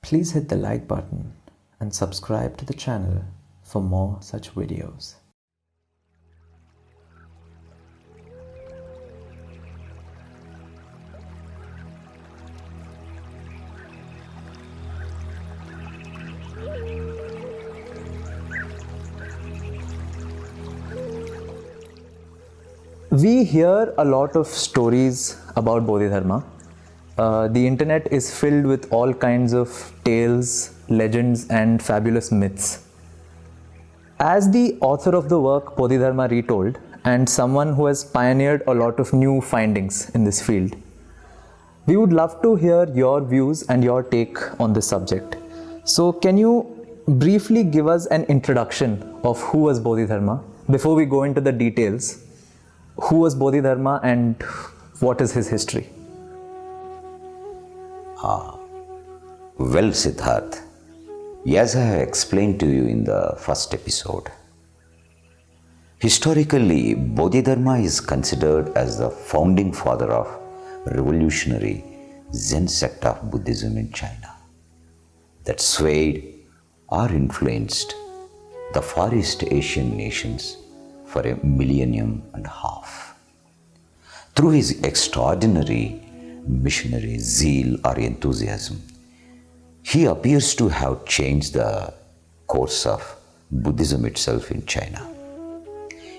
Please hit the like button and subscribe to the channel for more such videos. We hear a lot of stories about Bodhidharma. The internet is filled with all kinds of tales, legends, and fabulous myths. As the author of the work Bodhidharma Retold, and someone who has pioneered a lot of new findings in this field, we would love to hear your views and your take on this subject. So, can you briefly give us an introduction of who was Bodhidharma before we go into the details? Who was Bodhidharma and what is his history? Well, Siddharth, as I have explained to you in the first episode, historically, Bodhidharma is considered as the founding father of revolutionary Zen sect of Buddhism in China that swayed or influenced the Far East Asian nations for a millennium and a half. Through his extraordinary missionary zeal or enthusiasm, he appears to have changed the course of Buddhism itself in China.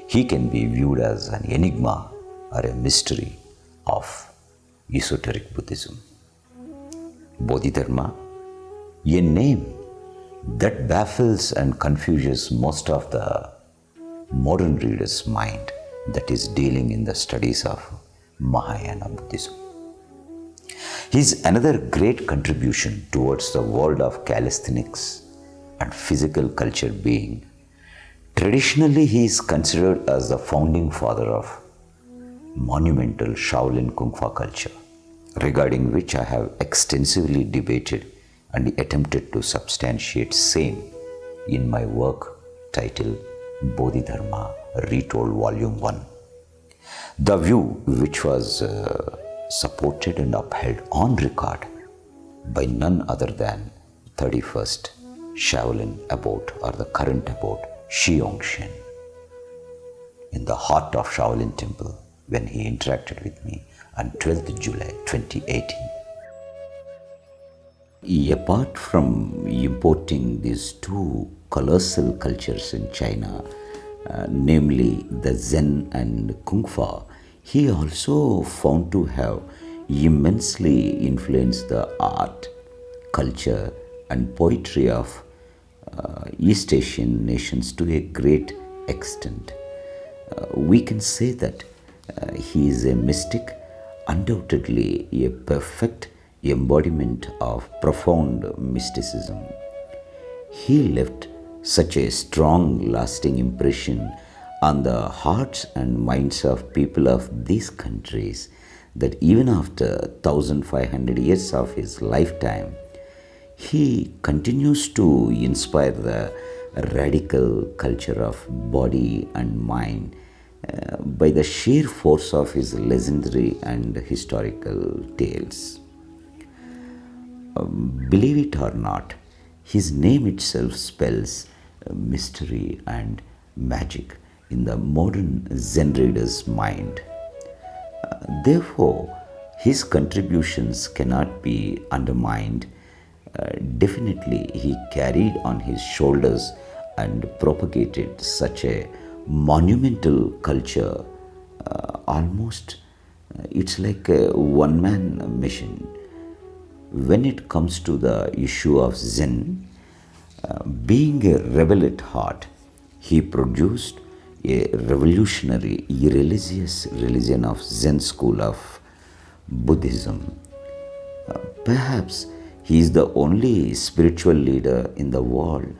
He can be viewed as an enigma or a mystery of esoteric Buddhism. Bodhidharma, a name that baffles and confuses most of the modern reader's mind that is dealing in the studies of Mahayana Buddhism. He is another great contribution towards the world of calisthenics and physical culture being. Traditionally, he is considered as the founding father of monumental Shaolin Kung Fu culture, regarding which I have extensively debated and attempted to substantiate same in my work titled Bodhidharma Retold Volume 1. The view which was supported and upheld on record by none other than 31st Shaolin Abbot or the current Abbot Shiongshen in the heart of Shaolin Temple when he interacted with me on 12th July 2018. Apart from importing these two colossal cultures in China, namely the Zen and Kung Fu, he also found to have immensely influenced the art, culture, and poetry of East Asian nations to a great extent. We can say that he is a mystic, undoubtedly a perfect embodiment of profound mysticism. He left such a strong, lasting impression on the hearts and minds of people of these countries that even after 1500 years of his lifetime, he continues to inspire the radical culture of body and mind by the sheer force of his legendary and historical tales. Believe it or not, his name itself spells mystery and magic in the modern Zen reader's mind. Therefore, his contributions cannot be undermined. Definitely, he carried on his shoulders and propagated such a monumental culture. Almost, it's like a one-man mission. When it comes to the issue of Zen, being a rebel at heart, he produced a revolutionary, irreligious religion of Zen school of Buddhism. Perhaps he is the only spiritual leader in the world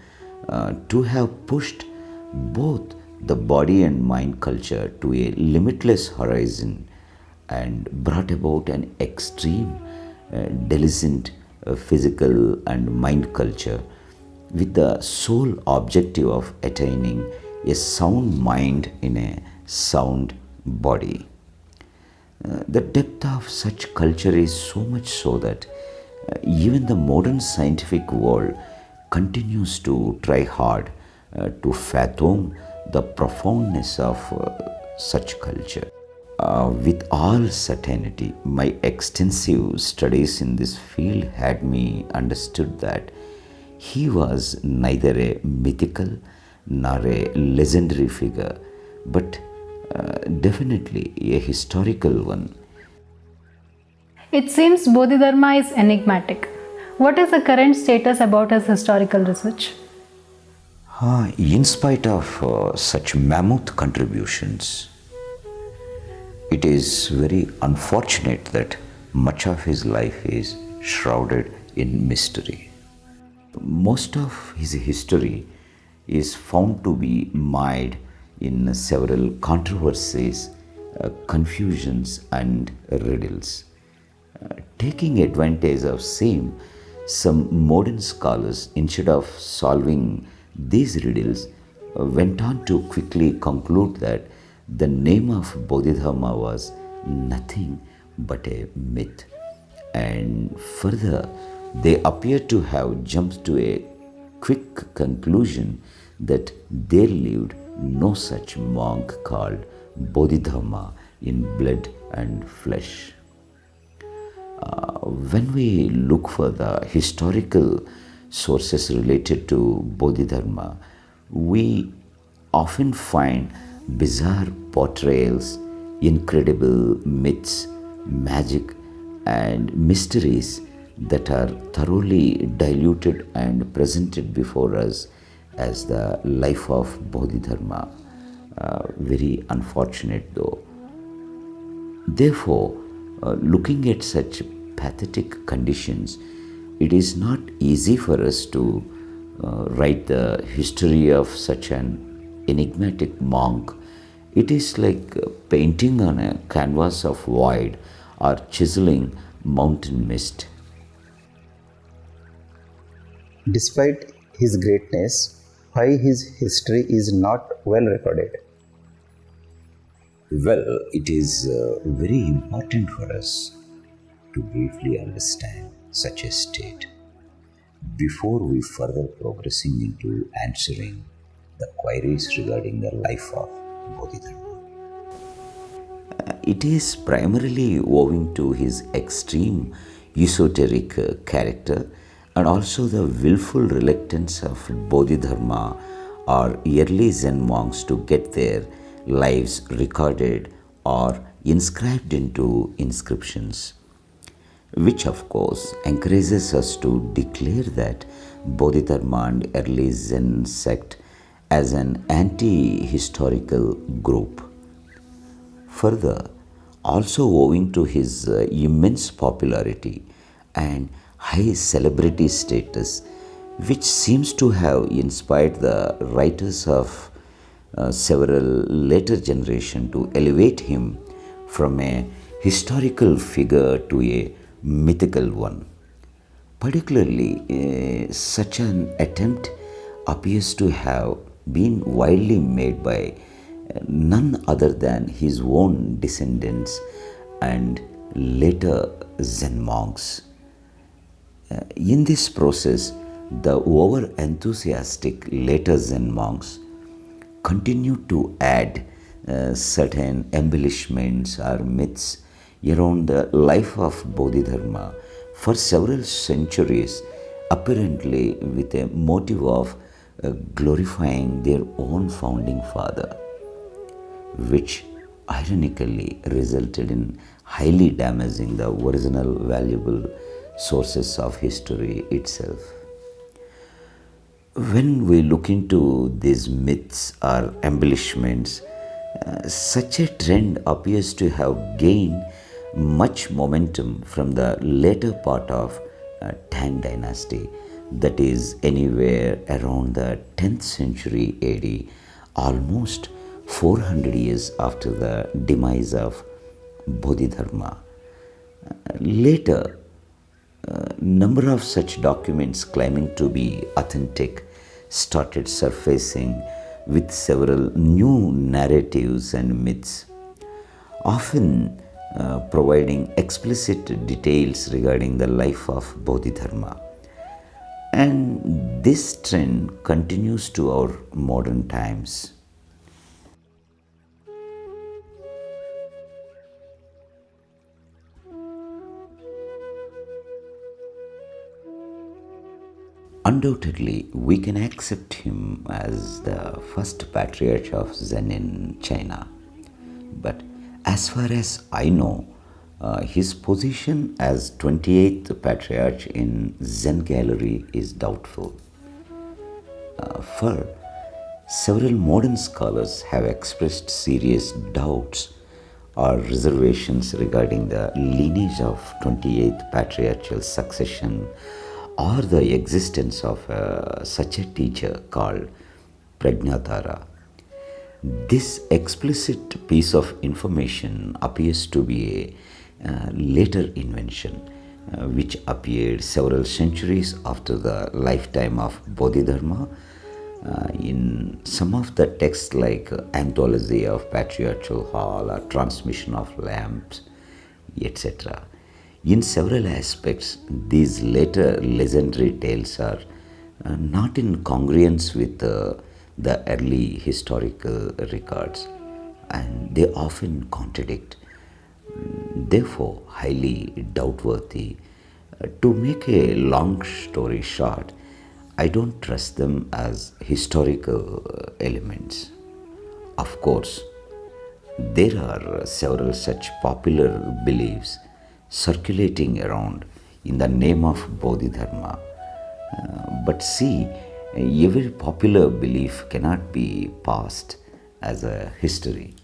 to have pushed both the body and mind culture to a limitless horizon and brought about an extreme, delicent physical and mind culture with the sole objective of attaining a sound mind in a sound body. The depth of such culture is so much so that Even the modern scientific world continues to try hard to fathom the profoundness of such culture. With all certainty, my extensive studies in this field had me understood that he was neither a mythical nor a legendary figure, but definitely a historical one. It seems Bodhidharma is enigmatic. What is the current status about his historical research? In spite of such mammoth contributions, it is very unfortunate that much of his life is shrouded in mystery. Most of his history is found to be mired in several controversies, confusions, and riddles. Taking advantage of same, some modern scholars, instead of solving these riddles, went on to quickly conclude that the name of Bodhidharma was nothing but a myth. And further, they appear to have jumped to a quick conclusion that there lived no such monk called Bodhidharma in blood and flesh. When we look for the historical sources related to Bodhidharma, we often find bizarre portrayals, incredible myths, magic, and mysteries that are thoroughly diluted and presented before us as the life of Bodhidharma. Very unfortunate though. Therefore, looking at such pathetic conditions, it is not easy for us to write the history of such an enigmatic monk. It is like painting on a canvas of void or chiseling mountain mist. Despite his greatness, why his history is not well recorded? Well, it is very important for us to briefly understand such a state before we further progressing into answering the queries regarding the life of Bodhidharma. It is primarily owing to his extreme esoteric character and also the willful reluctance of Bodhidharma or early Zen monks to get their lives recorded or inscribed into inscriptions, which of course encourages us to declare that Bodhidharma and early Zen sect as an anti-historical group. Further, also owing to his immense popularity and high celebrity status, which seems to have inspired the writers of several later generations to elevate him from a historical figure to a mythical one. Particularly, such an attempt appears to have been widely made by none other than his own descendants and later Zen monks. In this process, the over enthusiastic later Zen monks continued to add certain embellishments or myths around the life of Bodhidharma for several centuries, apparently with a motive of glorifying their own founding father, which ironically resulted in highly damaging the original valuable sources of history itself. When we look into these myths or embellishments, such a trend appears to have gained much momentum from the later part of Tang dynasty, that is anywhere around the 10th century AD, almost 400 years after the demise of Bodhidharma. Later, number of such documents claiming to be authentic started surfacing with several new narratives and myths. Often providing explicit details regarding the life of Bodhidharma. And this trend continues to our modern times. Undoubtedly, we can accept him as the first patriarch of Zen in China. But as far as I know, his position as 28th patriarch in Zen gallery is doubtful. For several modern scholars have expressed serious doubts or reservations regarding the lineage of 28th patriarchal succession or the existence of such a teacher called Prajnatara. This explicit piece of information appears to be a later invention which appeared several centuries after the lifetime of Bodhidharma in some of the texts like Anthology of Patriarchal Hall or Transmission of Lamps, etc. In several aspects, these later legendary tales are not in congruence with the early historical records, and they often contradict, therefore highly doubtworthy. To make a long story short, I don't trust them as historical elements. Of course, there are several such popular beliefs circulating around in the name of Bodhidharma. But see, every popular belief cannot be passed as a history.